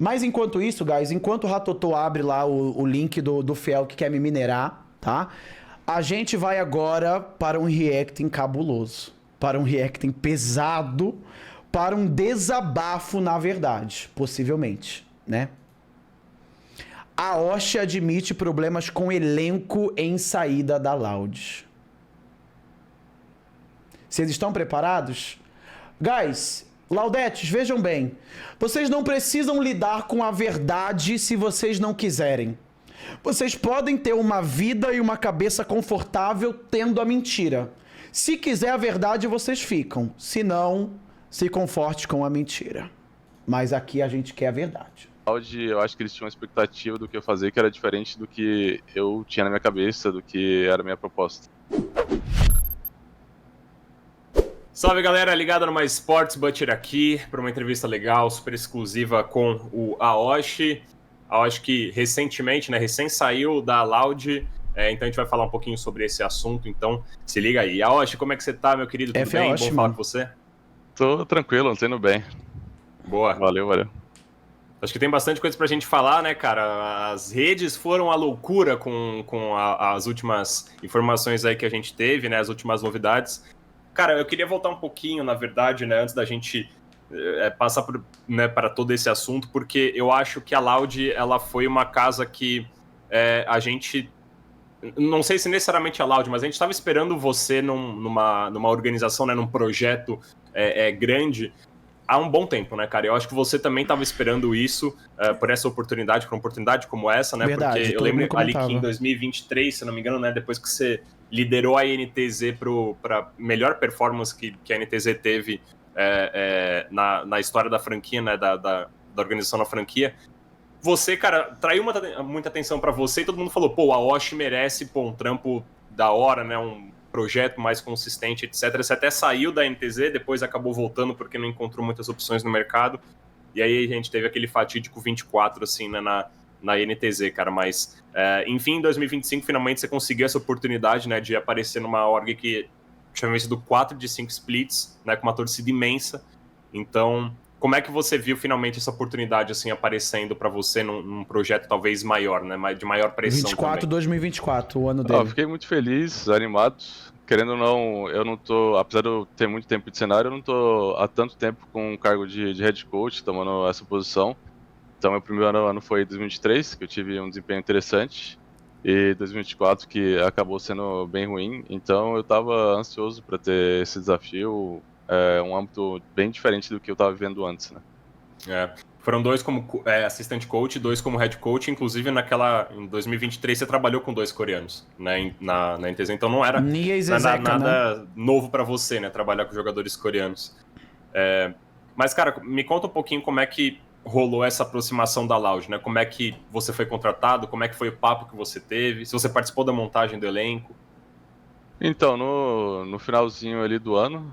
Mas enquanto isso, guys, enquanto o Ratotô abre lá o link do Fiel que quer me minerar, tá? A gente vai agora para um reacting cabuloso. Para um reacting pesado. Para um desabafo, na verdade. Possivelmente, né? A Oshi admite problemas com elenco em saída da Loud. Vocês estão preparados? Guys, Laudetes, vejam bem. Vocês não precisam lidar com a verdade se vocês não quiserem. Vocês podem ter uma vida e uma cabeça confortável tendo a mentira. Se quiser a verdade, vocês ficam. Se não, se conforte com a mentira. Mas aqui a gente quer a verdade. Eu acho que eles tinham uma expectativa do que eu fazer que era diferente do que eu tinha na minha cabeça, do que era a minha proposta. Salve galera, ligado no Mais Sports, Butcher aqui para uma entrevista legal, super exclusiva com o Aoshi. Aoshi que recentemente, né, recém saiu da Loud, então a gente vai falar um pouquinho sobre esse assunto, então se liga aí. Aoshi, como é que você tá, meu querido? Tudo bem? Aoshi, bom falar com você? Tô tranquilo, tô indo bem. Boa. Valeu. Acho que tem bastante coisa pra gente falar, né, cara? As redes foram a loucura com as últimas informações aí que a gente teve, né, as últimas novidades. Cara, eu queria voltar um pouquinho, na verdade, né, antes da gente passar para todo esse assunto, porque eu acho que a Loud, ela foi uma casa que a gente, não sei se necessariamente a Loud, mas a gente estava esperando você numa organização, né, num projeto grande há um bom tempo, né, cara? Eu acho que você também estava esperando isso por essa oportunidade, por uma oportunidade como essa, né? Verdade, porque eu lembro ali que em 2023, se não me engano, né, depois que você liderou a NTZ para melhor performance que a NTZ teve na história da franquia, né, da organização da franquia, você, cara, traiu muita atenção para você e todo mundo falou, pô, a Aoshi merece, um trampo da hora, né, um projeto mais consistente, etc. Você até saiu da NTZ, depois acabou voltando porque não encontrou muitas opções no mercado, e aí a gente teve aquele fatídico 24, assim, né, na NTZ, cara, mas enfim, em 2025 finalmente você conseguiu essa oportunidade, né, de aparecer numa org que tinha vencido 4 de 5 splits, né, com uma torcida imensa. Então, como é que você viu finalmente essa oportunidade, assim, aparecendo para você num projeto talvez maior, né, de maior pressão 2024, o ano dele. Eu fiquei muito feliz, animado. Querendo ou não, eu não tô, apesar de eu ter muito tempo de cenário, eu não tô há tanto tempo com o cargo de head coach, tomando essa posição. Então, meu primeiro ano foi 2023, que eu tive um desempenho interessante, e 2024, que acabou sendo bem ruim. Então, eu estava ansioso para ter esse desafio, um âmbito bem diferente do que eu estava vivendo antes, né? Foram 2 como assistente coach, 2 como head coach, inclusive em 2023 você trabalhou com 2 coreanos, né, na NTZ, então não era nada novo para você, né, trabalhar com jogadores coreanos. Mas, cara, me conta um pouquinho como é que rolou essa aproximação da Loud, né, como é que você foi contratado, como é que foi o papo que você teve, se você participou da montagem do elenco. Então, no finalzinho ali do ano,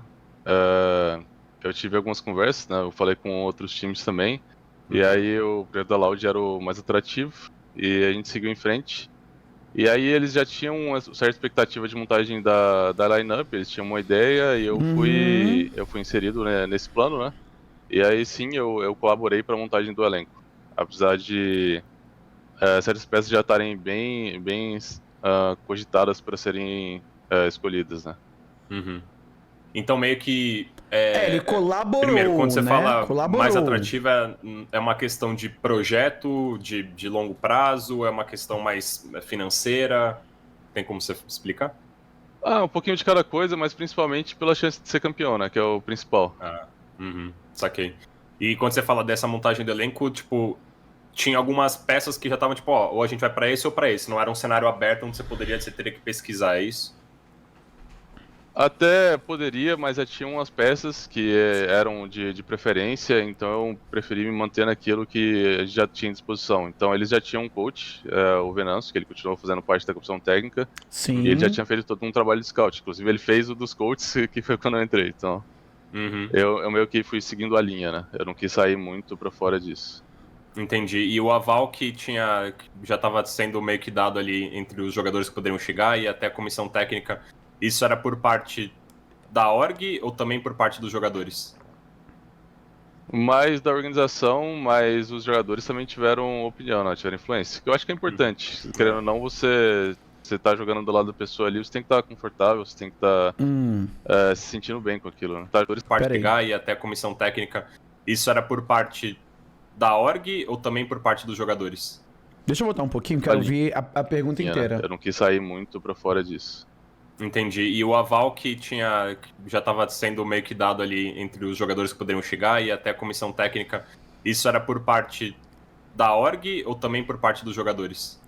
eu tive algumas conversas, né, eu falei com outros times também, e aí o projeto da Loud era o mais atrativo, e a gente seguiu em frente. E aí eles já tinham uma certa expectativa de montagem da lineup, eles tinham uma ideia, e eu fui inserido, né, nesse plano, né? E aí sim, eu colaborei para a montagem do elenco. Apesar de certas peças já estarem bem cogitadas para serem escolhidas, né? Uhum. Então meio que ele colaborou. Primeiro, quando você fala colaborou. mais atrativa, é uma questão de projeto, de longo prazo, é uma questão mais financeira? Tem como você explicar? Um pouquinho de cada coisa, mas principalmente pela chance de ser campeão, né? Que é o principal. Saquei. E quando você fala dessa montagem do elenco, tipo, tinha algumas peças que já estavam tipo, ou a gente vai pra esse ou pra esse. Não era um cenário aberto onde você teria que pesquisar, é isso? Até poderia, mas já tinha umas peças que eram de preferência, então eu preferi me manter naquilo que a gente já tinha à disposição. Então eles já tinham um coach, o Venâncio, que ele continuou fazendo parte da comissão técnica. Sim. E ele já tinha feito todo um trabalho de scout. Inclusive ele fez o dos coaches, que foi quando eu entrei. Então eu meio que fui seguindo a linha, né? Eu não quis sair muito pra fora disso. Entendi. E o aval que já estava sendo meio que dado ali entre os jogadores que poderiam chegar e até a comissão técnica, isso era por parte da org ou também por parte dos jogadores? Mais da organização, mas os jogadores também tiveram opinião, né? Tiveram influência. Que eu acho que é importante. Querendo ou não, você tá jogando do lado da pessoa ali, você tem que estar confortável, você tem que estar se sentindo bem com aquilo, né? Parte Peraí. pegar e até a comissão técnica, isso era por parte da org ou também por parte dos jogadores? Deixa eu voltar um pouquinho, quero Ali. ouvir a pergunta Né? inteira. Eu não quis sair muito pra fora disso. Entendi. E o aval que já estava sendo meio que dado ali entre os jogadores que poderiam chegar e até a comissão técnica, isso era por parte da org ou também por parte dos jogadores?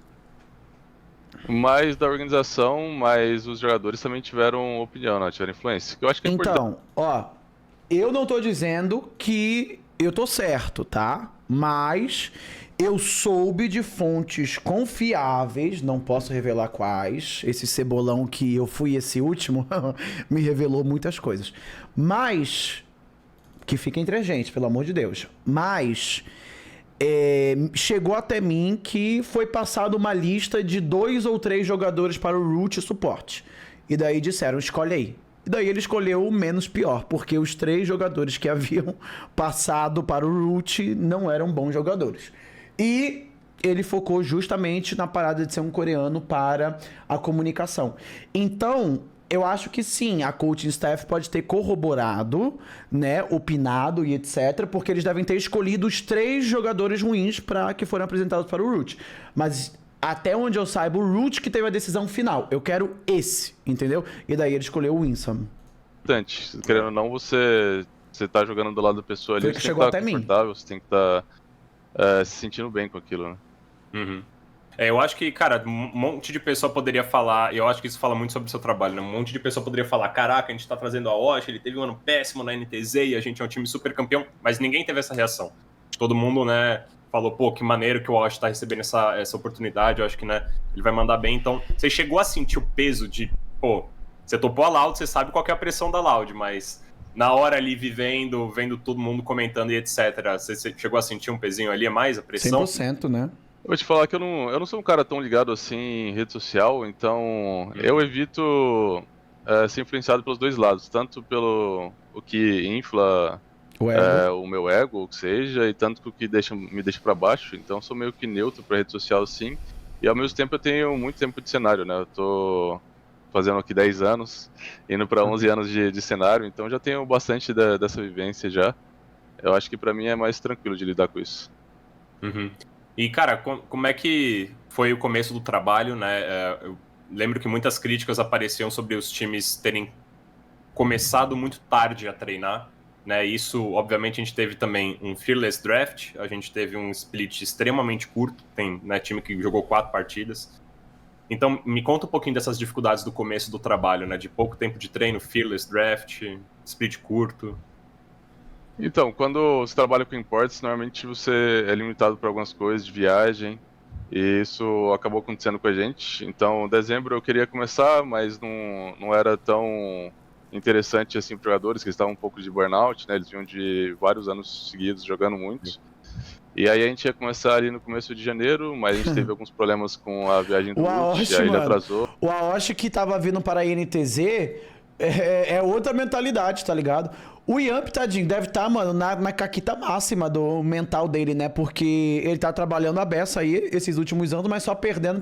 Mais da organização, mas os jogadores também tiveram opinião, né? Tiveram influência. Que eu acho que é importante. Então, ó, eu não tô dizendo que eu tô certo, tá? Mas eu soube de fontes confiáveis, não posso revelar quais. Esse cebolão que eu fui esse último me revelou muitas coisas. Mas, que fica entre a gente, pelo amor de Deus. Mas chegou até mim que foi passada uma lista de 2 ou 3 jogadores para o root e suporte. E daí disseram, escolhe aí. E daí ele escolheu o menos pior, porque os 3 jogadores que haviam passado para o root não eram bons jogadores. E ele focou justamente na parada de ser um coreano para a comunicação. Então, eu acho que sim, a coaching staff pode ter corroborado, né, opinado e etc, porque eles devem ter escolhido os 3 jogadores ruins para que foram apresentados para o root. Mas até onde eu saiba, o root que teve a decisão final. Eu quero esse, entendeu? E daí ele escolheu o Winsome. Importante. Querendo ou não, você tá jogando do lado da pessoa ali, Foi você que tem que chegou estar até mim. confortável, você tem que estar se sentindo bem com aquilo, né? Uhum. Eu acho que, cara, um monte de pessoa poderia falar, e eu acho que isso fala muito sobre o seu trabalho, né? Um monte de pessoa poderia falar, caraca, a gente tá trazendo a Osh, ele teve um ano péssimo na NTZ e a gente é um time super campeão, mas ninguém teve essa reação. Todo mundo, né, falou, pô, que maneiro que o Osh tá recebendo essa oportunidade, eu acho que, né, ele vai mandar bem. Então, você chegou a sentir o peso de, pô, você topou a Loud, você sabe qual que é a pressão da Loud, mas na hora ali, vendo todo mundo comentando e etc, você chegou a sentir um pezinho ali a mais, a pressão? 100%, né? Eu vou te falar que eu não sou um cara tão ligado assim em rede social, então eu evito ser influenciado pelos dois lados, tanto pelo o que infla O ego. o meu ego, o que seja, e tanto que o que me deixa pra baixo. Então eu sou meio que neutro pra rede social, sim. E ao mesmo tempo eu tenho muito tempo de cenário, né? Eu tô fazendo aqui 10 anos, indo pra 11 anos de cenário, então já tenho bastante dessa vivência já. Eu acho que pra mim é mais tranquilo de lidar com isso. Uhum. E, cara, como é que foi o começo do trabalho, né? Eu lembro que muitas críticas apareciam sobre os times terem começado muito tarde a treinar, né? Isso, obviamente, a gente teve também um Fearless Draft, a gente teve um split extremamente curto, tem, né, time que jogou 4 partidas. Então, me conta um pouquinho dessas dificuldades do começo do trabalho, né? De pouco tempo de treino, Fearless Draft, split curto. Então, quando você trabalha com imports, normalmente você é limitado por algumas coisas de viagem, e isso acabou acontecendo com a gente. Então, dezembro eu queria começar, mas não era tão interessante assim para jogadores, que eles estavam um pouco de burnout, né? Eles vinham de vários anos seguidos jogando muito. E aí a gente ia começar ali no começo de janeiro, mas a gente teve alguns problemas com a viagem do O Root, Aoshi, e aí ele mano, atrasou. o Aoshi que tava vindo para a INTZ é outra mentalidade, tá ligado? O Yamp, tadinho, deve estar, mano, na caquita máxima do mental dele, né? Porque ele tá trabalhando a beça aí esses últimos anos, mas só perdendo.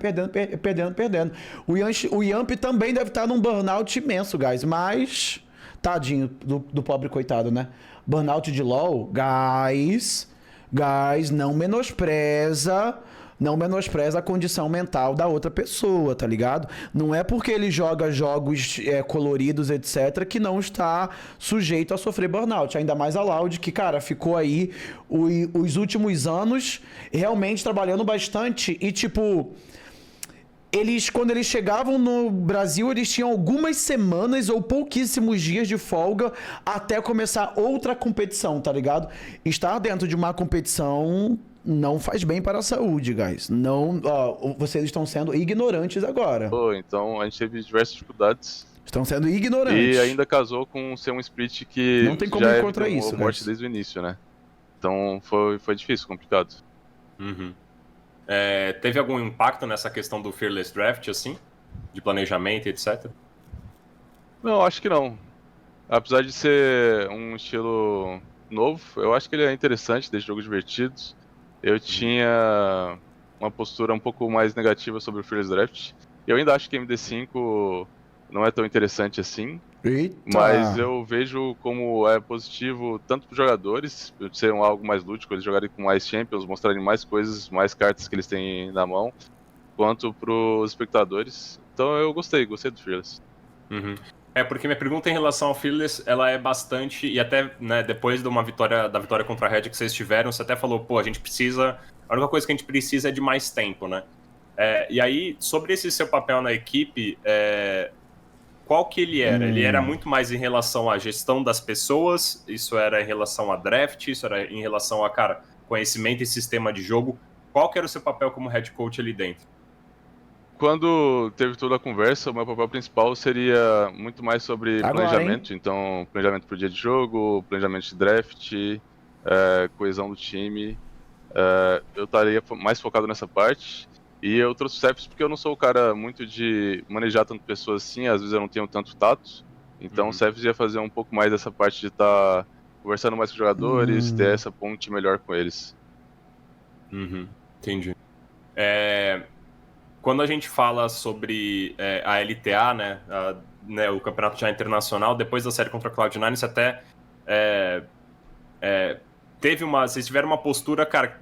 O Yamp também deve estar num burnout imenso, guys. Mas, tadinho do pobre coitado, né? Burnout de LoL, guys, não menospreza a condição mental da outra pessoa, tá ligado? Não é porque ele joga jogos coloridos, etc, que não está sujeito a sofrer burnout. Ainda mais a Loud, que, cara, ficou aí os últimos anos realmente trabalhando bastante e, tipo... Quando eles chegavam no Brasil, eles tinham algumas semanas ou pouquíssimos dias de folga até começar outra competição, tá ligado? Estar dentro de uma competição não faz bem para a saúde, guys. Não, ó, vocês estão sendo ignorantes agora. Então a gente teve diversas dificuldades. Estão sendo ignorantes. E ainda casou com ser um split que não tem como já ir contra evitou isso, morte guys. desde o início, né? Então foi difícil, complicado. Uhum. Teve algum impacto nessa questão do Fearless Draft, assim? De planejamento, etc? Não, acho que não. Apesar de ser um estilo novo. Eu acho que ele é interessante, deixa jogos divertidos. Eu tinha uma postura um pouco mais negativa sobre o Fearless Draft. Eu ainda acho que MD5 não é tão interessante assim. Eita. Mas eu vejo como é positivo tanto para os jogadores, por ser algo mais lúdico, eles jogarem com mais champions, mostrarem mais coisas, mais cartas que eles têm na mão, quanto para os espectadores. Então eu gostei do Fearless. Porque minha pergunta em relação ao Fearless, ela é bastante, e até, né, depois da vitória contra a Red que vocês tiveram, você até falou, pô, a única coisa que a gente precisa é de mais tempo, né? E aí, sobre esse seu papel na equipe, qual que ele era? Ele era muito mais em relação à gestão das pessoas, isso era em relação a draft, isso era em relação a, cara, conhecimento e sistema de jogo. Qual que era o seu papel como head coach ali dentro? Quando teve toda a conversa, o meu papel principal seria muito mais sobre planejamento. Então, planejamento pro dia de jogo, planejamento de draft, coesão do time. Eu estaria mais focado nessa parte. E eu trouxe o Cephas porque eu não sou o cara muito de manejar tanto pessoas assim, às vezes eu não tenho tanto tato. Então o Cephas ia fazer um pouco mais dessa parte de estar conversando mais com os jogadores, ter essa ponte melhor com eles. Entendi. Quando a gente fala sobre a LTA, né, o campeonato já internacional, depois da série contra a Cloud9, você até vocês tiveram uma postura, cara,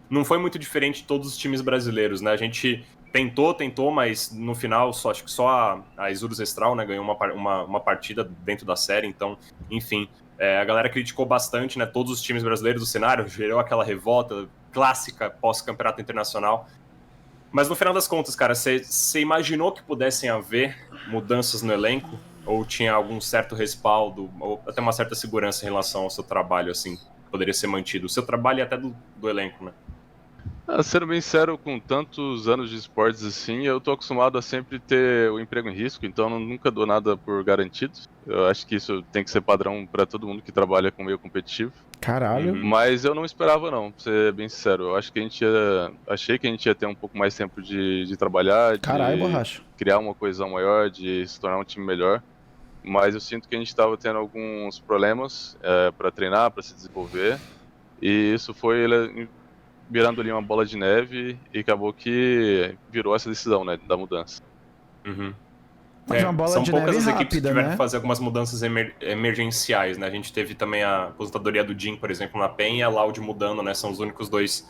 não foi muito diferente de todos os times brasileiros, né? A gente tentou, mas no final acho que só a Isurus Estral, né, ganhou uma partida dentro da série, então, enfim, a galera criticou bastante, né, todos os times brasileiros do cenário, gerou aquela revolta clássica pós-campeonato internacional. Mas no final das contas, cara, você imaginou que pudessem haver mudanças no elenco? Ou tinha algum certo respaldo, ou até uma certa segurança em relação ao seu trabalho, assim, que poderia ser mantido? O seu trabalho e até do elenco, né? Sendo bem sério, com tantos anos de esportes assim, eu tô acostumado a sempre ter o emprego em risco, então eu nunca dou nada por garantido. Eu acho que isso tem que ser padrão para todo mundo que trabalha com meio competitivo. Caralho. Mas eu não esperava não, pra ser bem sincero. Eu acho que achei que a gente ia ter um pouco mais tempo de trabalhar, Caralho, de borracha. criar uma coesão maior, de se tornar um time melhor. Mas eu sinto que a gente estava tendo alguns problemas para treinar, para se desenvolver. E isso foi virando ali uma bola de neve e acabou que virou essa decisão, né, da mudança. Mas uma bola são de poucas neve as equipes que rápida, tiveram né? que fazer algumas mudanças emergenciais, né? A gente teve também a aposentadoria do Jim, por exemplo, na PEN, e a Loud mudando, né? São os únicos dois,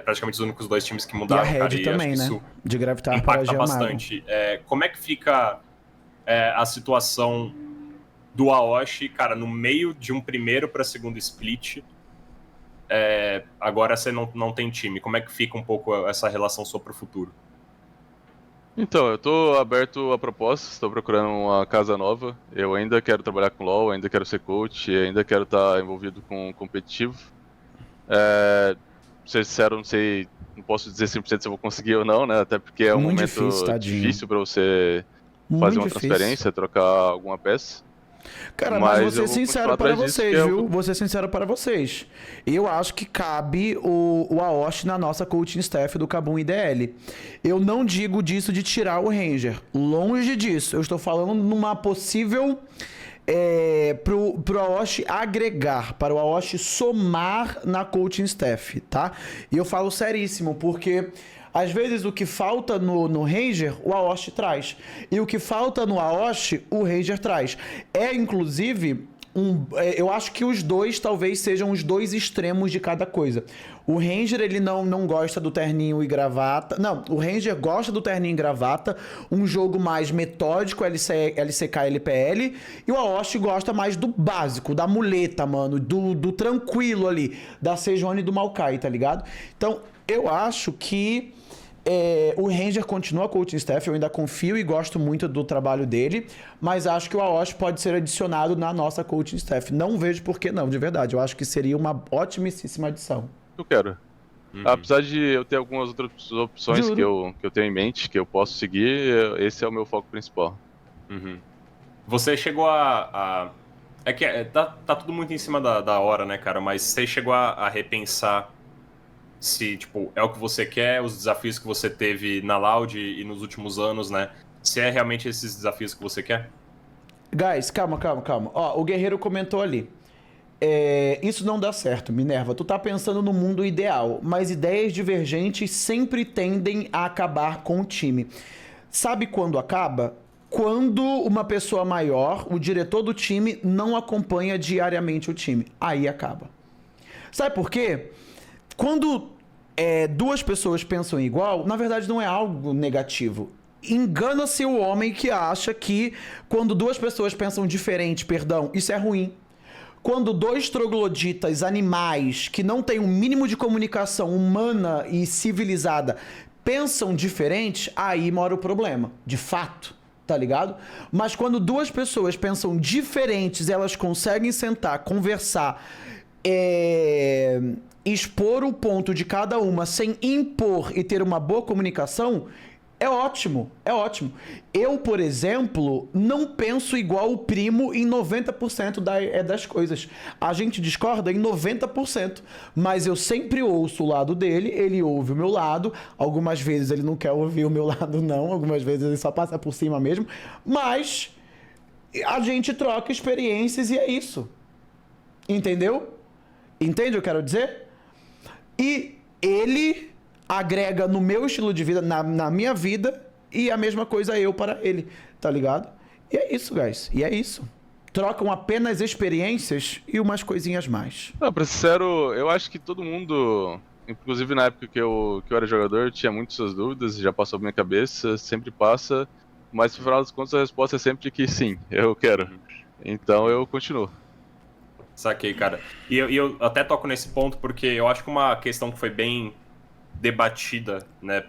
praticamente os únicos dois times que E a mudaram, Red cara, e também, acho que né? isso De gravitar para a impacta bastante. Como é que fica a situação do Aoshi, cara, no meio de um primeiro para segundo split? Agora você não tem time. Como é que fica um pouco essa relação sua pro futuro? Então, eu tô aberto a propostas, estou procurando uma casa nova. Eu ainda quero trabalhar com LoL, ainda quero ser coach, ainda quero estar envolvido com competitivo. Pra ser sincero, não posso dizer 100% se eu vou conseguir ou não, né? Até porque é um Muito momento difícil para você Muito fazer uma difícil. transferência, trocar alguma peça. Cara, mas vou eu ser vou sincero continuar para atrás disso, vocês, que é viu? Vou ser sincero para vocês. Eu acho que cabe o Aoshi na nossa coaching staff do Kabum IDL. Eu não digo disso de tirar o Ranger. Longe disso. Eu estou falando numa possível... pro Aoshi agregar, para o Aoshi somar na coaching staff, tá? E eu falo seríssimo, porque... Às vezes o que falta no Ranger, o Aoshi traz. E o que falta no Aoshi, o Ranger traz. Inclusive, eu acho que os dois talvez sejam os dois extremos de cada coisa. O Ranger, ele não gosta do terninho e gravata. Não, o Ranger gosta do terninho e gravata. Um jogo mais metódico, LCK, LPL. E o Aoshi gosta mais do básico, da muleta, mano. Do tranquilo ali. Da Sejuani e do Maokai, tá ligado? Então, eu acho que... o Ranger continua coaching staff, eu ainda confio e gosto muito do trabalho dele, mas acho que o Aoshi pode ser adicionado na nossa coaching staff. Não vejo por que não, de verdade. Eu acho que seria uma otimíssima adição. Eu quero. Apesar de eu ter algumas outras opções que eu tenho em mente, que eu posso seguir, esse é o meu foco principal. Você chegou tá tudo muito em cima da hora, né, cara? Mas você chegou a repensar se, tipo, é o que você quer, os desafios que você teve na Loud e nos últimos anos, né? Se é realmente esses desafios que você quer? Guys, calma. Ó, o Guerreiro comentou ali. isso não dá certo, Minerva. Tu tá pensando no mundo ideal, mas ideias divergentes sempre tendem a acabar com o time. Sabe quando acaba? Quando uma pessoa maior, o diretor do time, não acompanha diariamente o time. Aí acaba. Sabe por quê? Quando duas pessoas pensam igual, na verdade não é algo negativo. Engana-se o homem que acha que quando duas pessoas pensam diferente, isso é ruim. Quando dois trogloditas animais que não têm um mínimo de comunicação humana e civilizada pensam diferente, aí mora o problema, de fato, tá ligado? Mas quando duas pessoas pensam diferentes, elas conseguem sentar, conversar, expor o ponto de cada uma sem impor e ter uma boa comunicação, é ótimo, é ótimo. Eu, por exemplo, não penso igual o primo em 90% das coisas. A gente discorda em 90%, mas eu sempre ouço o lado dele, ele ouve o meu lado. Algumas vezes ele não quer ouvir o meu lado, não. Algumas vezes ele só passa por cima mesmo. Mas a gente troca experiências e é isso. Entendeu? Entende o que eu quero dizer? E ele agrega no meu estilo de vida, na minha vida, e a mesma coisa eu para ele, tá ligado? E é isso, guys. E é isso. Trocam apenas experiências e umas coisinhas mais. Não, pra ser sincero, eu acho que todo mundo, inclusive na época que eu era jogador, tinha muitas suas dúvidas, já passou pela minha cabeça, sempre passa, mas no final das contas a resposta é sempre que sim, eu quero. Então eu continuo. Saquei, cara. E eu até toco nesse ponto porque eu acho que uma questão que foi bem debatida, né,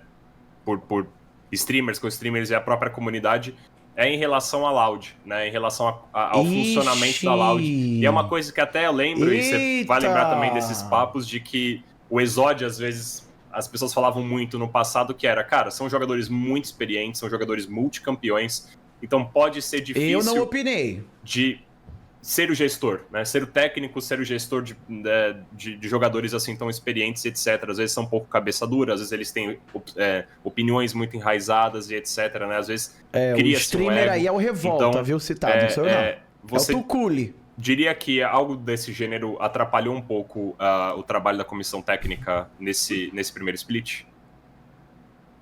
por streamers, co-streamers e a própria comunidade, é em relação à Loud, né, em relação ao funcionamento da Loud. E é uma coisa que até eu lembro, e você vai lembrar também desses papos, de que o Exode, às vezes, as pessoas falavam muito no passado que era, cara, são jogadores muito experientes, são jogadores multicampeões, então pode ser difícil... Eu não opinei. ...de ser o gestor, né? Ser o técnico, ser o gestor de jogadores assim tão experientes, etc. Às vezes são um pouco cabeça dura, às vezes eles têm opiniões muito enraizadas e etc, né? Às vezes cria-se o streamer aí é o Revolta, então, viu, citado, não sou eu não. Você é o Tuculi. Diria que algo desse gênero atrapalhou um pouco o trabalho da comissão técnica nesse primeiro split?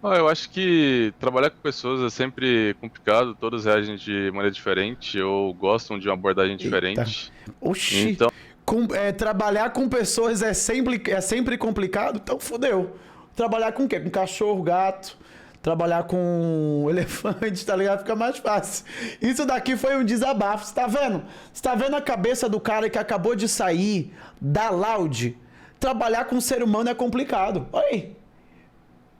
Eu acho que trabalhar com pessoas é sempre complicado, todos reagem de maneira diferente ou gostam de uma abordagem diferente. Oxi, então... trabalhar com pessoas é sempre complicado, então fodeu. Trabalhar com o quê? Com cachorro, gato, trabalhar com elefante, tá ligado? Fica mais fácil. Isso daqui foi um desabafo, você tá vendo? Você tá vendo a cabeça do cara que acabou de sair da Loud? Trabalhar com um ser humano é complicado. Olha aí.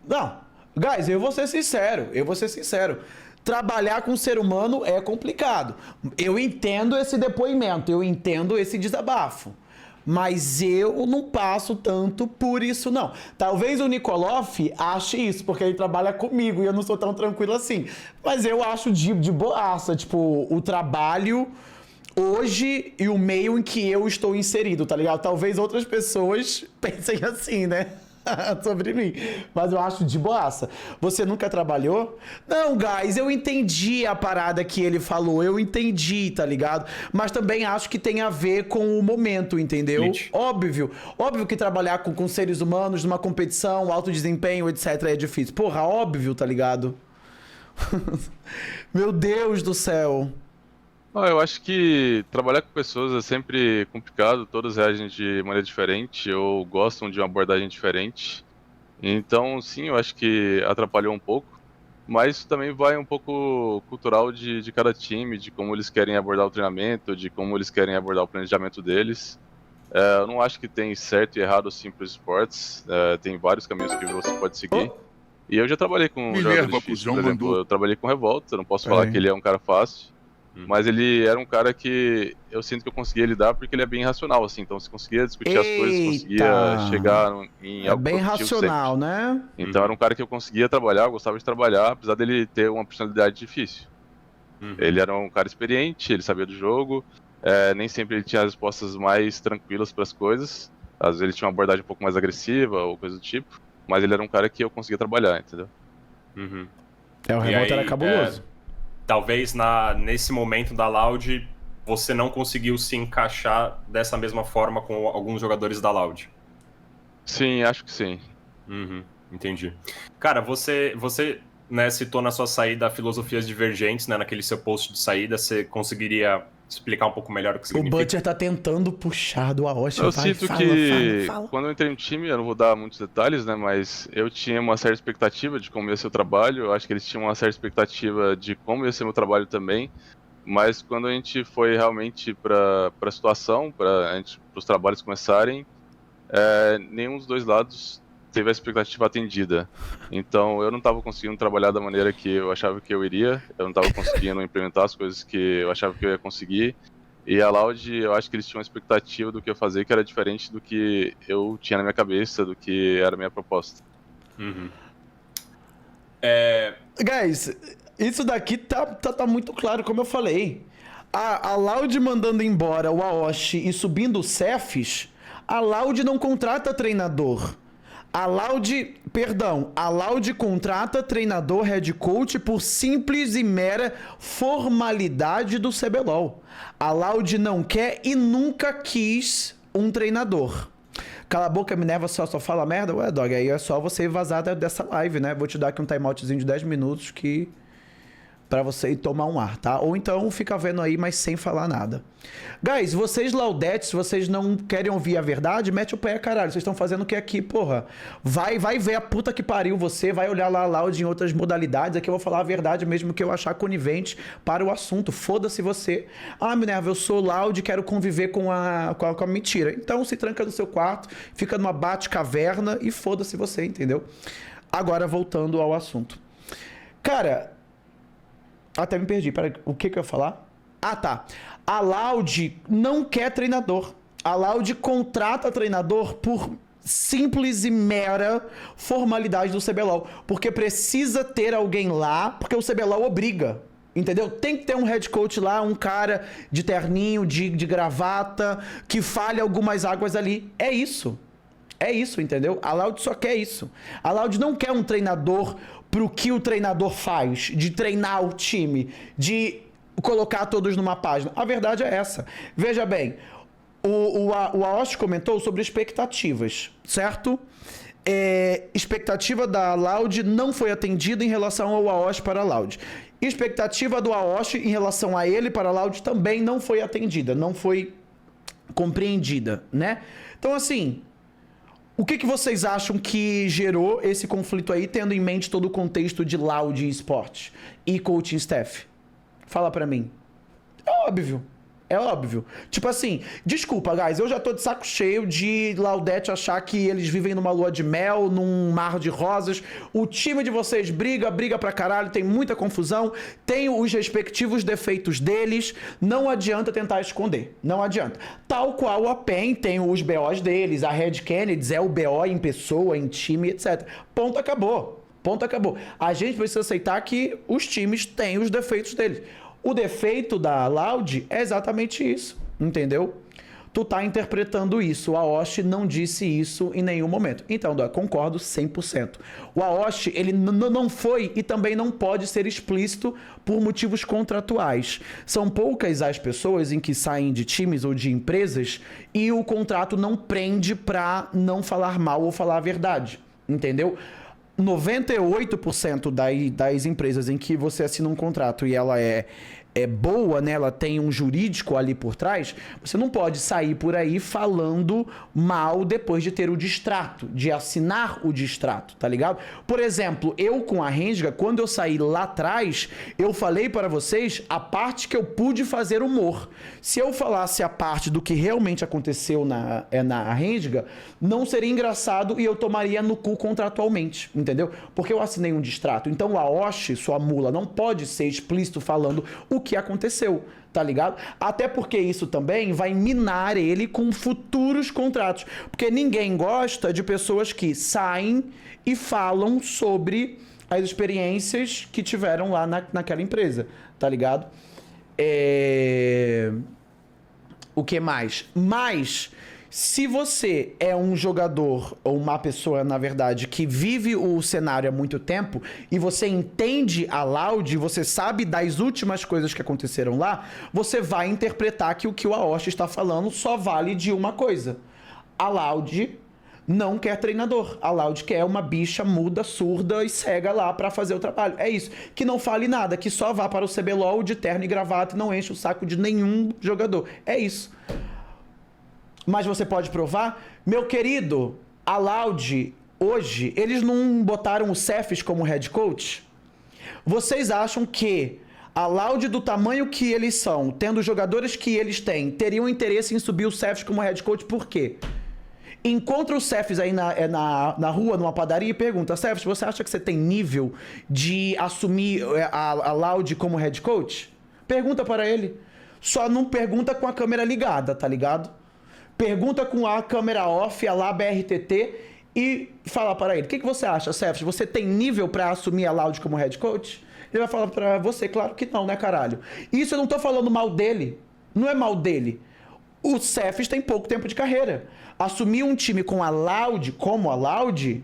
Não. Guys, eu vou ser sincero. Trabalhar com ser humano é complicado. Eu entendo esse depoimento, eu entendo esse desabafo. Mas eu não passo tanto por isso, não. Talvez o Nikoloff ache isso, porque ele trabalha comigo e eu não sou tão tranquilo assim. Mas eu acho de boaça, tipo, o trabalho hoje e o meio em que eu estou inserido, tá ligado? Talvez outras pessoas pensem assim, né? Sobre mim, mas eu acho de boaça. Você nunca trabalhou? Não, guys, eu entendi a parada que ele falou, eu entendi, tá ligado? Mas também acho que tem a ver com o momento, entendeu? Óbvio que trabalhar com seres humanos numa competição, alto desempenho, etc, é difícil. Porra, óbvio, tá ligado? Meu Deus do céu. Eu acho que trabalhar com pessoas é sempre complicado, todos reagem de maneira diferente ou gostam de uma abordagem diferente. Então, sim, eu acho que atrapalhou um pouco, mas isso também vai um pouco cultural de cada time, de como eles querem abordar o treinamento, de como eles querem abordar o planejamento deles. Eu não acho que tem certo e errado assim para os esportes, tem vários caminhos que você pode seguir. E eu já trabalhei com jogadores difíceis, por exemplo, eu trabalhei com Revolta, eu não posso falar que ele é um cara fácil. Mas ele era um cara que eu sinto que eu conseguia lidar porque ele é bem racional, assim. Então você conseguia discutir as coisas, conseguia chegar em algo bem racional, sempre, né? Então era um cara que eu conseguia trabalhar, eu gostava de trabalhar, apesar dele ter uma personalidade difícil. Ele era um cara experiente, ele sabia do jogo, nem sempre ele tinha as respostas mais tranquilas para as coisas. Às vezes ele tinha uma abordagem um pouco mais agressiva ou coisa do tipo, mas ele era um cara que eu conseguia trabalhar, entendeu? O Revolta era cabuloso. Talvez nesse momento da Loud você não conseguiu se encaixar dessa mesma forma com alguns jogadores da Loud. Sim, acho que sim. Entendi. Cara, você né, citou na sua saída filosofias divergentes, né, naquele seu post de saída. Você conseguiria explicar um pouco melhor o que O significa? Butcher tá tentando puxar do Aoshi. Eu sinto Fala. quando eu entrei no time, eu não vou dar muitos detalhes, né? Mas eu tinha uma certa expectativa de como ia ser o trabalho. Eu acho que eles tinham uma certa expectativa de como ia ser meu trabalho também. Mas quando a gente foi realmente para a situação, para os trabalhos começarem, nenhum dos dois lados teve a expectativa atendida. Então eu não estava conseguindo trabalhar da maneira que eu achava que eu iria, eu não estava conseguindo implementar as coisas que eu achava que eu ia conseguir. E a Loud, eu acho que eles tinham uma expectativa do que eu fazer que era diferente do que eu tinha na minha cabeça, do que era a minha proposta. Guys, isso daqui tá muito claro, como eu falei. A Loud mandando embora o Aoshi e subindo o Cephs, a Loud não contrata treinador. A Loud contrata treinador, head coach por simples e mera formalidade do CBLOL. A Loud não quer e nunca quis um treinador. Cala a boca, Minerva, só fala merda? Ué, dog, aí é só você vazar dessa live, né? Vou te dar aqui um timeoutzinho de 10 minutos pra você ir tomar um ar, tá? Ou então fica vendo aí, mas sem falar nada. Guys, vocês laudetes, se vocês não querem ouvir a verdade, mete o pé, caralho. Vocês estão fazendo o que aqui, porra? Vai ver a puta que pariu você, vai olhar lá a Loud em outras modalidades. Aqui eu vou falar a verdade mesmo que eu achar conivente para o assunto. Foda-se você. Ah, Minerva, eu sou Loud e quero conviver com a mentira. Então se tranca no seu quarto, fica numa bate-caverna e foda-se você, entendeu? Agora, voltando ao assunto. Cara... Até me perdi. Peraí, o que eu ia falar? Ah, tá. A Loud não quer treinador. A Loud contrata treinador por simples e mera formalidade do CBLOL. Porque precisa ter alguém lá, porque o CBLOL obriga. Entendeu? Tem que ter um head coach lá, um cara de terninho, de gravata, que fale algumas águas ali. É isso. É isso, entendeu? A Loud só quer isso. A Loud não quer um treinador pro que o treinador faz, de treinar o time, de colocar todos numa página. A verdade é essa. Veja bem, o Aoshi comentou sobre expectativas, certo? Expectativa da Loud não foi atendida em relação ao Aoshi para a Loud. Expectativa do Aoshi em relação a ele para a Loud também não foi atendida, não foi compreendida, né? Então, assim... O que vocês acham que gerou esse conflito aí, tendo em mente todo o contexto de Loud Esports e coaching staff? Fala pra mim. É óbvio. É óbvio. Tipo assim, desculpa, guys, eu já tô de saco cheio de Laudete achar que eles vivem numa lua de mel, num mar de rosas. O time de vocês briga pra caralho, tem muita confusão, tem os respectivos defeitos deles, não adianta tentar esconder, não adianta. Tal qual a PEN tem os BOs deles, a Red Kennedy é o BO em pessoa, em time, etc. Ponto, acabou. Ponto, acabou. A gente precisa aceitar que os times têm os defeitos deles. O defeito da Loud é exatamente isso, entendeu? Tu tá interpretando isso. O Aoshi não disse isso em nenhum momento. Então, concordo 100%. O Aoshi, ele não foi e também não pode ser explícito por motivos contratuais. São poucas as pessoas em que saem de times ou de empresas e o contrato não prende pra não falar mal ou falar a verdade, entendeu? 98% das empresas em que você assina um contrato e ela é boa, né? Ela tem um jurídico ali por trás, você não pode sair por aí falando mal depois de ter o distrato, de assinar o distrato, tá ligado? Por exemplo, eu com a Rensga, quando eu saí lá atrás, eu falei para vocês a parte que eu pude fazer humor. Se eu falasse a parte do que realmente aconteceu na Rensga, não seria engraçado e eu tomaria no cu contratualmente, entendeu? Porque eu assinei um distrato. Então o Aoshi, sua mula, não pode ser explícito falando o que aconteceu, tá ligado? Até porque isso também vai minar ele com futuros contratos. Porque ninguém gosta de pessoas que saem e falam sobre as experiências que tiveram lá naquela empresa, tá ligado? O que mais? Mas, Se você é um jogador, ou uma pessoa, na verdade, que vive o cenário há muito tempo, e você entende a Loud, você sabe das últimas coisas que aconteceram lá, você vai interpretar que o que o Aoshi está falando só vale de uma coisa. A Loud não quer treinador. A Loud quer uma bicha muda, surda e cega lá pra fazer o trabalho. É isso. Que não fale nada, que só vá para o CBLOL de terno e gravata e não enche o saco de nenhum jogador. É isso. Mas você pode provar? Meu querido, a Loud, hoje, eles não botaram o Cephas como head coach? Vocês acham que a Loud, do tamanho que eles são, tendo os jogadores que eles têm, teriam interesse em subir o Cephas como head coach? Por quê? Encontra o Cephas aí na rua, numa padaria, e pergunta: Cephas, você acha que você tem nível de assumir a Loud como head coach? Pergunta para ele. Só não pergunta com a câmera ligada, tá ligado? Pergunta com a câmera off, a lá BRTT, e fala para ele: o que você acha, Cephas? Você tem nível para assumir a Loud como head coach? Ele vai falar para você: claro que não, né, caralho? Isso eu não tô falando mal dele. Não é mal dele. O Cephas tem pouco tempo de carreira. Assumir um time com a Loud, como a Loud,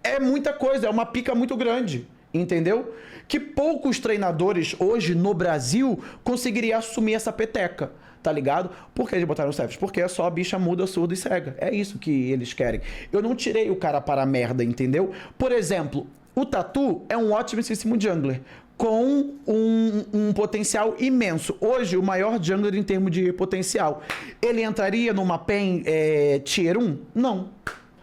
é muita coisa, é uma pica muito grande, entendeu? Que poucos treinadores hoje no Brasil conseguiriam assumir essa peteca, tá ligado? Por que eles botaram o Cephas? Porque é só a bicha muda, surda e cega. É isso que eles querem. Eu não tirei o cara para a merda, entendeu? Por exemplo, o Tatu é um ótimíssimo jungler, com um potencial imenso. Hoje, o maior jungler em termos de potencial. Ele entraria numa PEN Tier 1? Não.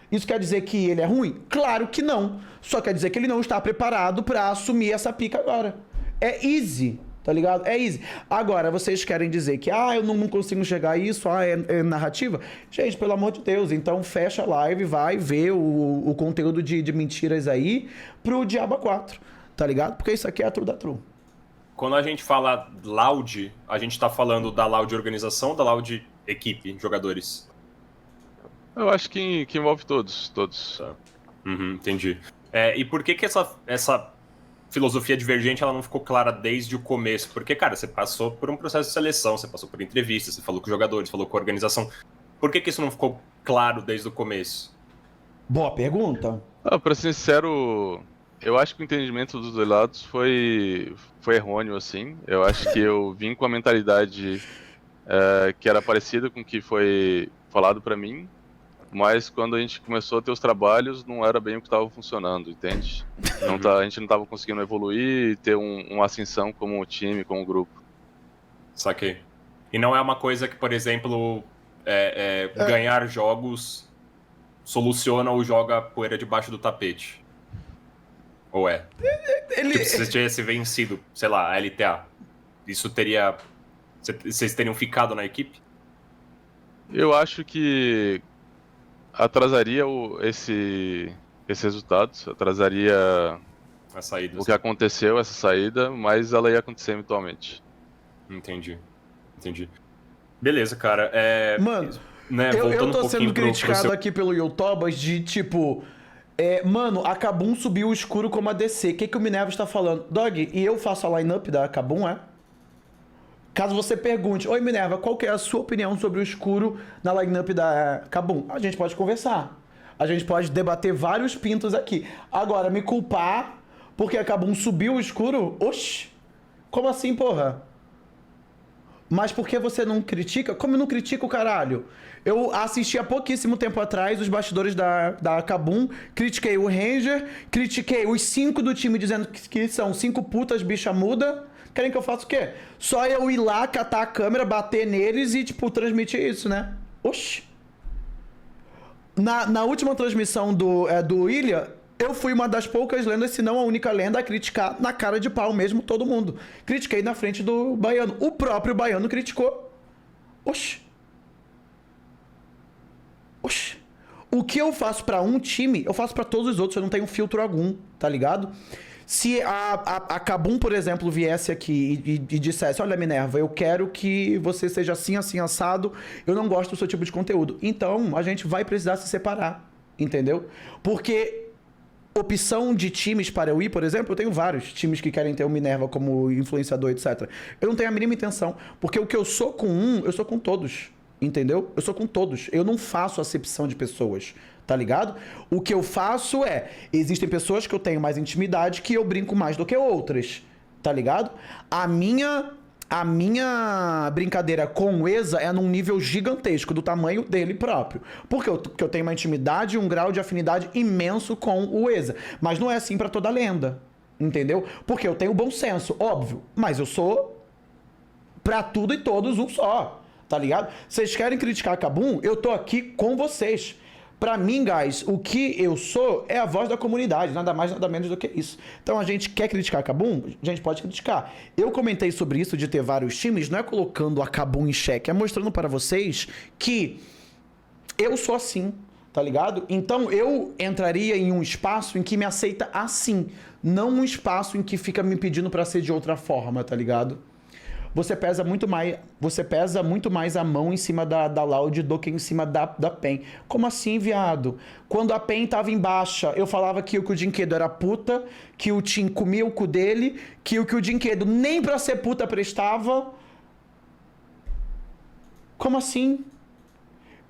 Isso quer dizer que ele é ruim? Claro que não. Só quer dizer que ele não está preparado para assumir essa pica agora. É easy, tá ligado? É easy. Agora, vocês querem dizer que eu não consigo enxergar isso, é narrativa? Gente, pelo amor de Deus, então fecha a live, vai ver o conteúdo de mentiras aí pro Diaba 4. Tá ligado? Porque isso aqui é a true da true. Quando a gente fala Loud, a gente tá falando da Loud organização ou da Loud equipe, jogadores? Eu acho que envolve todos. Tá. Entendi. E por que essa filosofia divergente ela não ficou clara desde o começo? Porque, cara, você passou por um processo de seleção, você passou por entrevistas, você falou com os jogadores, falou com a organização. Por que isso não ficou claro desde o começo? Boa pergunta. Pra ser sincero, eu acho que o entendimento dos dois lados foi errôneo, assim. Eu acho que eu vim com a mentalidade que era parecida com o que foi falado pra mim, mas quando a gente começou a ter os trabalhos, não era bem o que estava funcionando, entende? A gente não estava conseguindo evoluir e ter uma ascensão como time, como grupo. Saquei. E não é uma coisa que, por exemplo, ganhar jogos soluciona ou joga poeira debaixo do tapete? Ou é? Tipo, se você tivesse vencido, sei lá, a LTA, isso teria... Vocês teriam ficado na equipe? Eu acho que atrasaria esses resultados, atrasaria a saída, o que aconteceu, essa saída, mas ela ia acontecer eventualmente. Entendi. Beleza, cara. Mano, né, eu tô sendo criticado aqui pelo Yotobas de tipo... mano, a Kabum subiu o escuro como a DC. O que o Minerva está falando? Dog, e eu faço a lineup da Kabum, Caso você pergunte: oi, Minerva, qual que é a sua opinião sobre o escuro na lineup da Kabum? A gente pode conversar. A gente pode debater vários pintos aqui. Agora, me culpar porque a Kabum subiu o escuro? Oxi! Como assim, porra? Mas por que você não critica? Como eu não critico, caralho? Eu assisti há pouquíssimo tempo atrás os bastidores da Kabum, critiquei o Ranger, critiquei os 5 do time dizendo que são 5 putas bicha muda. Querem que eu faça o quê? Só eu ir lá, catar a câmera, bater neles e, tipo, transmitir isso, né? Oxi. Na última transmissão do Ilha, eu fui uma das poucas lendas, se não a única lenda, a criticar na cara de pau mesmo todo mundo. Critiquei na frente do Baiano. O próprio Baiano criticou. Oxi. O que eu faço pra um time, eu faço pra todos os outros. Eu não tenho filtro algum, tá ligado? Se a Kabum, por exemplo, viesse aqui e dissesse: olha, Minerva, eu quero que você seja assim, assim, assado, eu não gosto do seu tipo de conteúdo. Então, a gente vai precisar se separar, entendeu? Porque opção de times para eu ir, por exemplo, eu tenho vários times que querem ter o Minerva como influenciador, etc. Eu não tenho a mínima intenção, porque o que eu sou com eu sou com todos. entendeu? Eu sou com todos. Eu não faço acepção de pessoas, tá ligado? O que eu faço existem pessoas que eu tenho mais intimidade que eu brinco mais do que outras, tá ligado? A minha brincadeira com o Eza é num nível gigantesco, do tamanho dele próprio. Porque eu tenho uma intimidade e um grau de afinidade imenso com o Eza. Mas não é assim pra toda lenda, entendeu? Porque eu tenho bom senso, óbvio. Mas eu sou pra tudo e todos um só, tá ligado? Vocês querem criticar a Kabum? Eu tô aqui com vocês. Pra mim, guys, o que eu sou é a voz da comunidade, nada mais, nada menos do que isso. Então, a gente quer criticar a Kabum? A gente pode criticar. Eu comentei sobre isso de ter vários times, não é colocando a Kabum em xeque, é mostrando para vocês que eu sou assim, tá ligado? Então, eu entraria em um espaço em que me aceita assim, não um espaço em que fica me pedindo pra ser de outra forma, tá ligado? Você pesa muito mais a mão em cima da Loud do que em cima da PEN. Como assim, viado? Quando a PEN tava em baixa, eu falava que o Jinquedo era puta, que o Tim comia o cu dele, que o Jinquedo nem pra ser puta prestava. Como assim?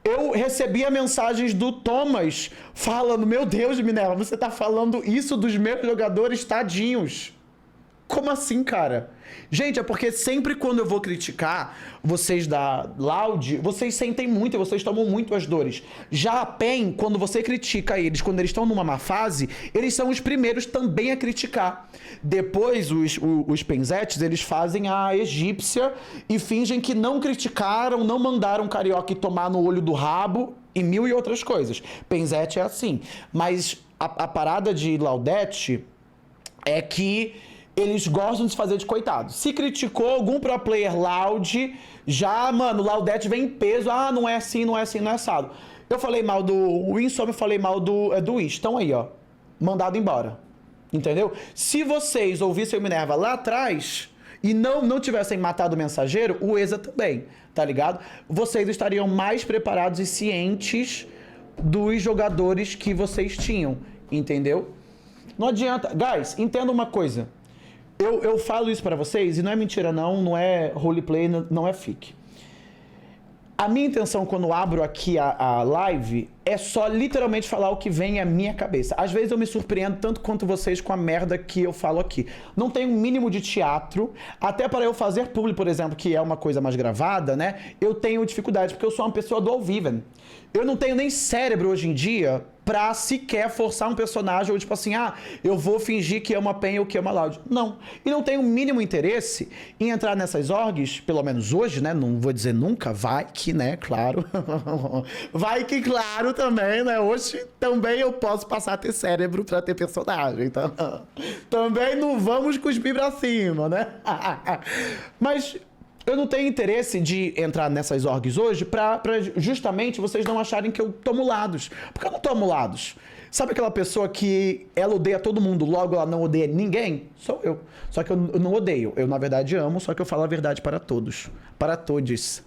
Eu recebia mensagens do Thomas falando, meu Deus, Minerva, você tá falando isso dos meus jogadores tadinhos. Como assim, cara? Gente, é porque sempre quando eu vou criticar vocês da Loud, vocês sentem muito, vocês tomam muito as dores. Já a PEN, quando você critica eles, quando eles estão numa má fase, eles são os primeiros também a criticar. Depois, os Penzetes, eles fazem a egípcia e fingem que não criticaram, não mandaram Carioca tomar no olho do rabo e mil e outras coisas. Penzete é assim. Mas a parada de Laudete é que eles gostam de se fazer de coitado. Se criticou algum pro player Loud, já, mano, Laudete vem em peso. Ah, não é assim, não é assim, não é assado. Eu falei mal do Winsome, eu falei mal do Wish. Então aí, ó, mandado embora. Entendeu? Se vocês ouvissem o Minerva lá atrás e não tivessem matado o mensageiro, o Eza também, tá ligado? Vocês estariam mais preparados e cientes dos jogadores que vocês tinham, entendeu? Não adianta. Guys, entenda uma coisa. Eu falo isso pra vocês e não é mentira não é roleplay, não é fic. A minha intenção quando abro aqui a live é só literalmente falar o que vem à minha cabeça. Às vezes eu me surpreendo tanto quanto vocês com a merda que eu falo aqui. Não tem um mínimo de teatro, até para eu fazer publi, por exemplo, que é uma coisa mais gravada, né? Eu tenho dificuldade, porque eu sou uma pessoa do ao vivo. Eu não tenho nem cérebro hoje em dia pra sequer forçar um personagem, ou tipo assim, eu vou fingir que é uma PEN ou que é uma Loud. Não. E não tenho o mínimo interesse em entrar nessas orgs, pelo menos hoje, né? Não vou dizer nunca, vai que, né? Claro. Vai que, claro, também, né? Hoje também eu posso passar a ter cérebro pra ter personagem, então também não vamos cuspir pra cima, né? Mas eu não tenho interesse de entrar nessas orgs hoje pra justamente vocês não acharem que eu tomo lados. Porque eu não tomo lados. Sabe aquela pessoa que ela odeia todo mundo, logo ela não odeia ninguém? Sou eu. Só que eu não odeio. Eu, na verdade, amo, só que eu falo a verdade para todos. Para todos.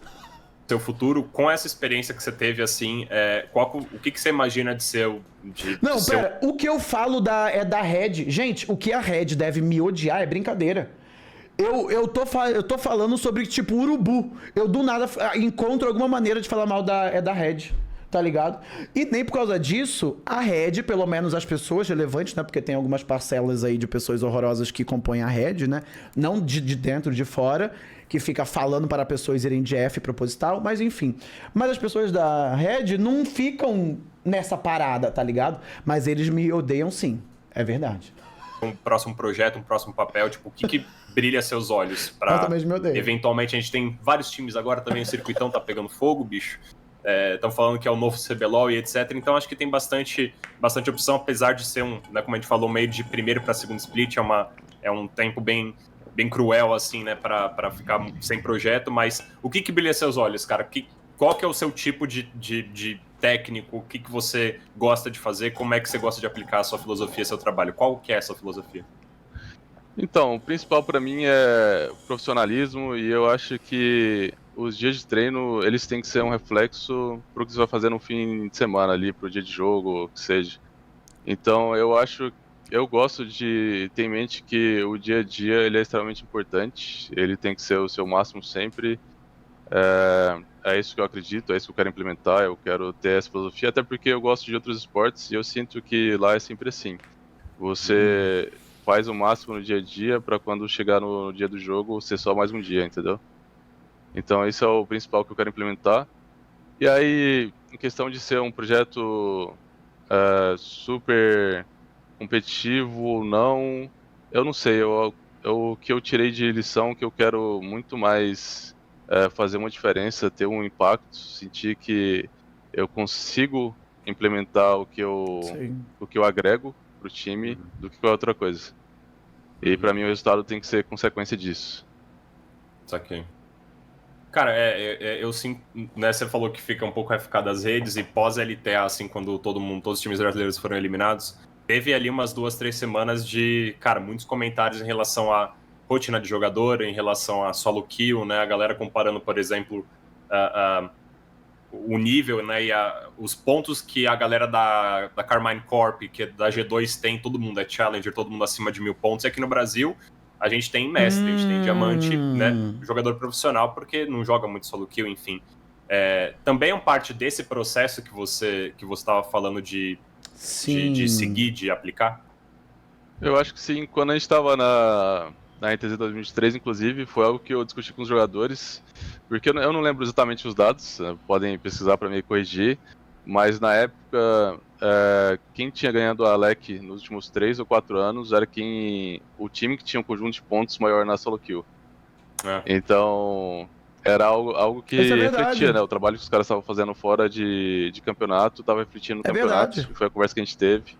Seu futuro, com essa experiência que você teve, assim, o que você imagina de ser... Pera, o que eu falo é da Red. Gente, o que a Red deve me odiar é brincadeira. Eu tô falando sobre, tipo, urubu. Eu, do nada, encontro alguma maneira de falar mal da Red, tá ligado? E nem por causa disso, a Red, pelo menos as pessoas relevantes, né? Porque tem algumas parcelas aí de pessoas horrorosas que compõem a Red, né? Não de dentro, de fora, que fica falando para pessoas irem de F proposital, mas enfim. Mas as pessoas da Red não ficam nessa parada, tá ligado? Mas eles me odeiam sim, é verdade. Um próximo projeto, um próximo papel, tipo, o que brilha seus olhos pra... Eventualmente, a gente tem vários times agora também, o Circuitão tá pegando fogo, bicho. Estão falando que é o novo CBLOL e etc. Então, acho que tem bastante opção, apesar de ser né, como a gente falou, meio de primeiro para segundo split, é um tempo bem cruel, assim, né, pra ficar sem projeto, mas o que brilha seus olhos, cara? Qual que é o seu tipo de técnico? O que você gosta de fazer? Como é que você gosta de aplicar a sua filosofia, seu trabalho? Qual que é essa filosofia? Então, o principal pra mim é profissionalismo, e eu acho que os dias de treino, eles têm que ser um reflexo pro que você vai fazer no fim de semana ali, pro dia de jogo, o que seja. Então, eu gosto de ter em mente que o dia a dia ele é extremamente importante, ele tem que ser o seu máximo sempre, É isso que eu acredito, é isso que eu quero implementar, eu quero ter essa filosofia, até porque eu gosto de outros esportes e eu sinto que lá é sempre assim. Você faz o máximo no dia a dia para quando chegar no dia do jogo ser só mais um dia, entendeu? Então esse é o principal que eu quero implementar. E aí, em questão de ser um projeto super competitivo ou não, eu não sei. O que eu tirei de lição que eu quero muito mais fazer uma diferença, ter um impacto, sentir que eu consigo implementar Sim. o que eu agrego pro time do que qualquer outra coisa. E pra mim o resultado tem que ser consequência disso. Saquei. Cara, eu sinto, né, você falou que fica um pouco FK das redes e pós-LTA, assim, quando todos os times brasileiros foram eliminados, teve ali umas 2, 3 semanas de, cara, muitos comentários em relação à rotina de jogador, em relação a solo kill, né, a galera comparando, por exemplo, o nível, né, e os pontos que a galera da Carmine Corp, que é da G2 tem, todo mundo é Challenger, todo mundo acima de 1000 pontos, e aqui no Brasil a gente tem mestre, a gente tem diamante, né, jogador profissional, porque não joga muito solo kill, enfim. Também é parte desse processo que você estava falando de seguir, de aplicar? Eu acho que sim. Quando a gente estava na NTZ 2023, inclusive, foi algo que eu discuti com os jogadores, porque eu não lembro exatamente os dados, podem pesquisar para me corrigir, mas na época, quem tinha ganhado a LEC nos últimos 3 ou 4 anos era o time que tinha um conjunto de pontos maior na solo kill. Então, era algo que refletia, né? O trabalho que os caras estavam fazendo fora de campeonato estava refletindo no campeonato, que foi a conversa que a gente teve.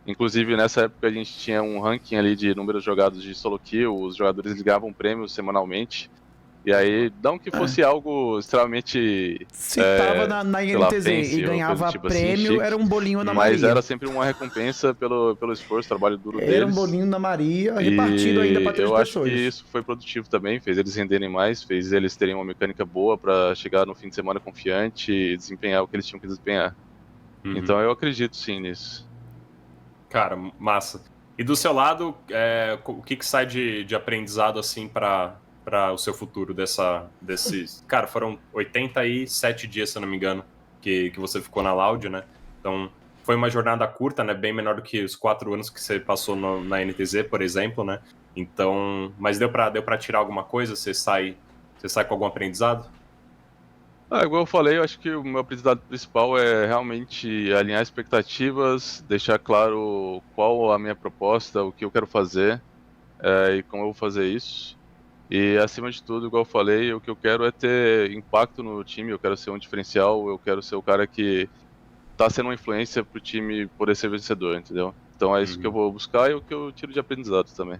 Inclusive, nessa época, a gente tinha um ranking ali de números jogados de solo kill, os jogadores ligavam prêmios semanalmente. E aí, não que fosse algo extremamente... Se tava na INTZ e ganhava tipo prêmio, assim, era um bolinho na Maria. Mas era sempre uma recompensa pelo esforço, trabalho duro deles. Era um bolinho na Maria, repartido ainda para 3 pessoas. Eu acho que isso foi produtivo também, fez eles renderem mais, fez eles terem uma mecânica boa para chegar no fim de semana confiante e desempenhar o que eles tinham que desempenhar. Então eu acredito sim nisso. Cara, massa. E do seu lado, o que sai de aprendizado assim para o seu futuro desses... Cara, foram 87 dias, se eu não me engano, que você ficou na Loud, né? Então, foi uma jornada curta, né? Bem menor do que os 4 anos que você passou na NTZ, por exemplo, né? Então, mas deu pra tirar alguma coisa? Você sai com algum aprendizado? Igual eu falei, eu acho que o meu aprendizado principal é realmente alinhar expectativas, deixar claro qual a minha proposta, o que eu quero fazer e como eu vou fazer isso. E acima de tudo, igual eu falei, o que eu quero é ter impacto no time, eu quero ser um diferencial, eu quero ser o cara que tá sendo uma influência pro time poder ser vencedor, entendeu? Então é isso que eu vou buscar e o que eu tiro de aprendizado também.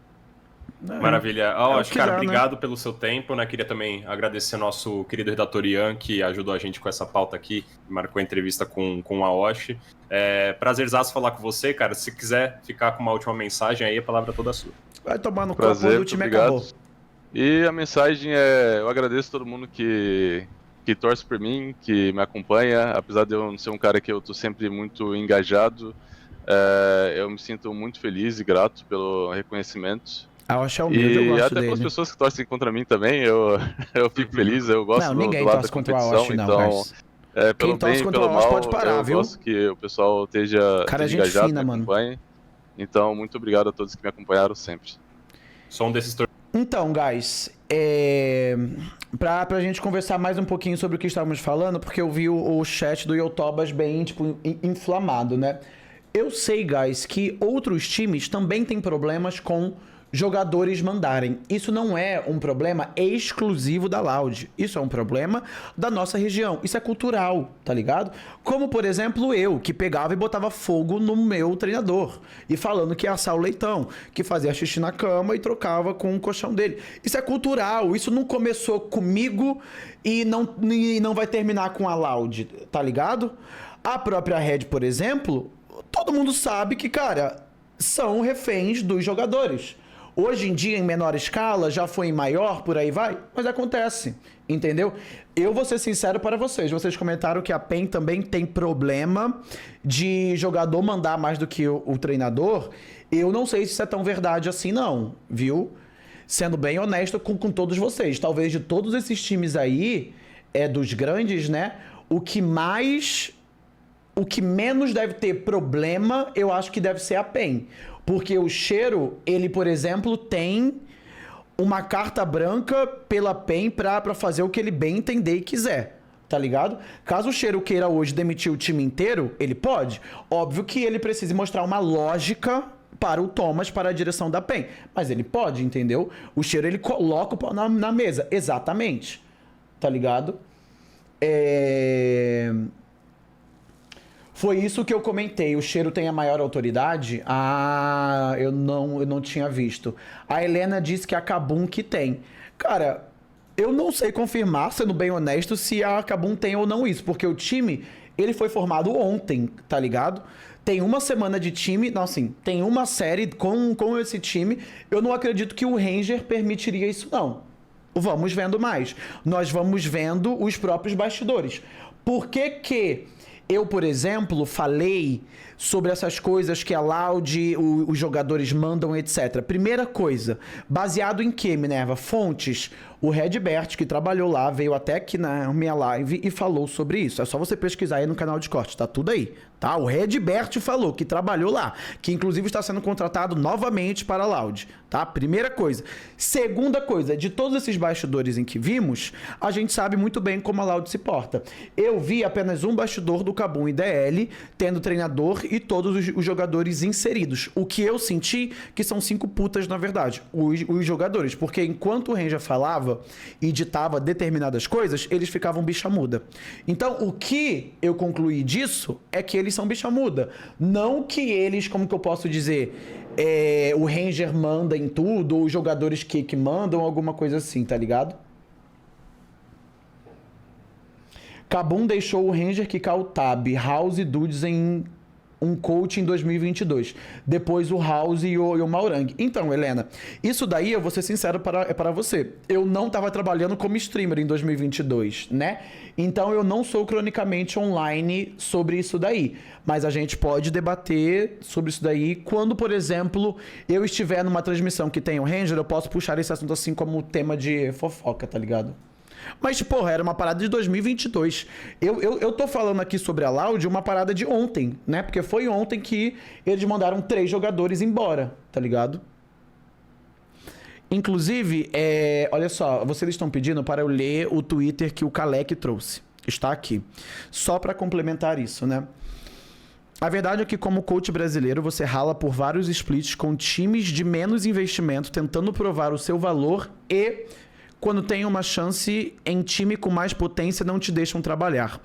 Maravilha. Cara, obrigado pelo seu tempo, né? Queria também agradecer ao nosso querido redator Ian, que ajudou a gente com essa pauta aqui, marcou a entrevista com o Aoshi. Prazerzaço falar com você, cara. Se quiser ficar com uma última mensagem aí, a palavra é toda sua. Vai tomar no copo quando o time acabou. E a mensagem eu agradeço todo mundo que torce por mim, que me acompanha, apesar de eu não ser um cara que eu tô sempre muito engajado, eu me sinto muito feliz e grato pelo reconhecimento. Acho humilde, eu gosto até dele. com as pessoas que torcem contra mim também, eu fico feliz, eu gosto do lado da competição, então... pelo bem e pelo mal, pode parar, eu gosto que o pessoal esteja engajado, me acompanhe. Então, muito obrigado a todos que me acompanharam sempre. Sou um desses Então, guys, pra gente conversar mais um pouquinho sobre o que estávamos falando, porque eu vi o chat do Yotobas bem, tipo, inflamado, né? Eu sei, guys, que outros times também têm problemas com jogadores mandarem. Isso não é um problema exclusivo da Loud. Isso é um problema da nossa região. Isso é cultural, tá ligado? Como, por exemplo, eu, que pegava e botava fogo no meu treinador. E falando que ia assar o leitão, que fazia xixi na cama e trocava com o colchão dele. Isso é cultural. Isso não começou comigo e não vai terminar com a Loud, tá ligado? A própria Red, por exemplo, todo mundo sabe que, cara, são reféns dos jogadores. Hoje em dia, em menor escala, já foi em maior, por aí vai, mas acontece, entendeu? Eu vou ser sincero para vocês. Vocês comentaram que a PEN também tem problema de jogador mandar mais do que o treinador. Eu não sei se isso é tão verdade assim, não, viu? Sendo bem honesto com todos vocês. Talvez de todos esses times aí, dos grandes, né? O que menos deve ter problema, eu acho que deve ser a PEN. Porque o Cheiro, ele, por exemplo, tem uma carta branca pela PEN pra fazer o que ele bem entender e quiser, tá ligado? Caso o Cheiro queira hoje demitir o time inteiro, ele pode. Óbvio que ele precisa mostrar uma lógica para o Thomas, para a direção da PEN. Mas ele pode, entendeu? O Cheiro, ele coloca o pau na mesa. Exatamente. Tá ligado? Foi isso que eu comentei. O Cheiro tem a maior autoridade? Ah, eu não tinha visto. A Helena disse que a Kabum que tem. Cara, eu não sei confirmar, sendo bem honesto, se a Kabum tem ou não isso. Porque o time, ele foi formado ontem, tá ligado? Tem uma semana de time, não, assim, tem uma série com esse time. Eu não acredito que o Ranger permitiria isso, não. Vamos vendo mais. Nós vamos vendo os próprios bastidores. Por que eu, por exemplo, falei sobre essas coisas que a Loud, os jogadores mandam, etc. Primeira coisa, baseado em quê, Minerva? Fontes. O Redbert, que trabalhou lá, veio até aqui na minha live e falou sobre isso. É só você pesquisar aí no canal de corte, tá tudo aí, tá? O Redbert falou que trabalhou lá, que inclusive está sendo contratado novamente para a Loud, tá? Primeira coisa. Segunda coisa, de todos esses bastidores em que vimos, a gente sabe muito bem como a Loud se porta. Eu vi apenas um bastidor do Kabum e DL, tendo treinador e todos os jogadores inseridos. O que eu senti que são 5 putas, na verdade, os jogadores. Porque enquanto o Ranger falava e ditava determinadas coisas, eles ficavam bicha muda. Então, o que eu concluí disso é que eles são bicha muda. Não que eles, como que eu posso dizer, o Ranger manda em tudo, ou os jogadores que mandam, alguma coisa assim, tá ligado? Kabum deixou o Ranger quicar o Tab, House e Dudes em um coach em 2022. Depois o House e o Maurang. Então, Helena, isso daí, eu vou ser sincero para você. Eu não estava trabalhando como streamer em 2022, né? Então, eu não sou cronicamente online sobre isso daí. Mas a gente pode debater sobre isso daí quando, por exemplo, eu estiver numa transmissão que tem o Ranger, eu posso puxar esse assunto assim como tema de fofoca, tá ligado? Mas, porra, era uma parada de 2022. Eu tô falando aqui sobre a Loud uma parada de ontem, né? Porque foi ontem que eles mandaram 3 jogadores embora, tá ligado? Inclusive, olha só, vocês estão pedindo para eu ler o Twitter que o Kalec trouxe. Está aqui. Só para complementar isso, né? A verdade é que, como coach brasileiro, você rala por vários splits com times de menos investimento, tentando provar o seu valor e... quando tem uma chance em time com mais potência, não te deixam trabalhar.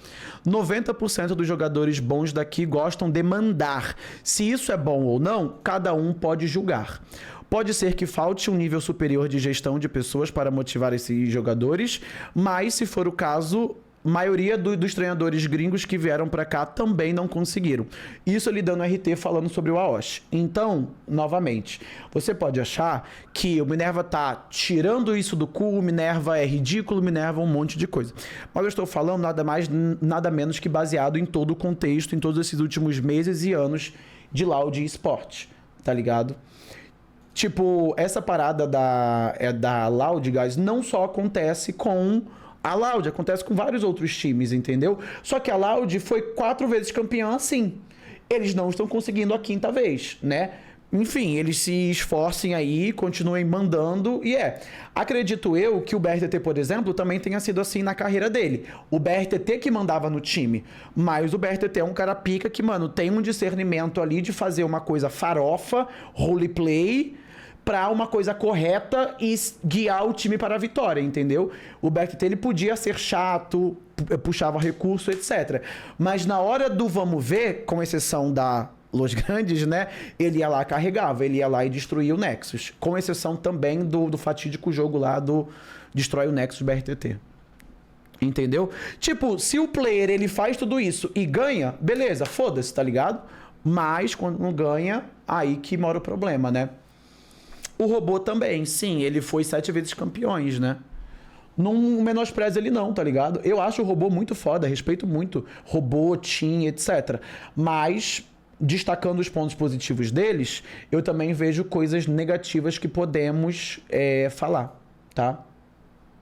90% dos jogadores bons daqui gostam de mandar. Se isso é bom ou não, cada um pode julgar. Pode ser que falte um nível superior de gestão de pessoas para motivar esses jogadores, mas se for o caso... maioria dos treinadores gringos que vieram pra cá também não conseguiram. Isso ele dando RT falando sobre o Aoshi. Então, novamente, você pode achar que o Minerva tá tirando isso do cu, o Minerva é ridículo, o Minerva é um monte de coisa. Mas eu estou falando nada mais, nada menos que baseado em todo o contexto, em todos esses últimos meses e anos de Loud e esporte, tá ligado? Tipo, essa parada da Loud, guys, não só acontece com... a Loud, acontece com vários outros times, entendeu? Só que a Loud foi 4 vezes campeã assim. Eles não estão conseguindo a 5ª vez, né? Enfim, eles se esforcem aí, continuem mandando e acredito eu que o BRTT, por exemplo, também tenha sido assim na carreira dele. O BRTT que mandava no time, mas o BRTT é um cara pica que, mano, tem um discernimento ali de fazer uma coisa farofa, roleplay... pra uma coisa correta e guiar o time para a vitória, entendeu? O BRTT, ele podia ser chato, puxava recurso, etc. Mas na hora do vamos ver, com exceção da Los Grandes, né? Ele ia lá, carregava, ele ia lá e destruía o Nexus. Com exceção também do fatídico jogo lá do Destrói o Nexus BRTT. Entendeu? Tipo, se o player, ele faz tudo isso e ganha, beleza, foda-se, tá ligado? Mas quando não ganha, aí que mora o problema, né? O Robô também, sim, ele foi 7 vezes campeões, né? Não menospreza ele não, tá ligado? Eu acho o Robô muito foda, respeito muito Robô, Team, etc. Mas, destacando os pontos positivos deles, eu também vejo coisas negativas que podemos falar, tá?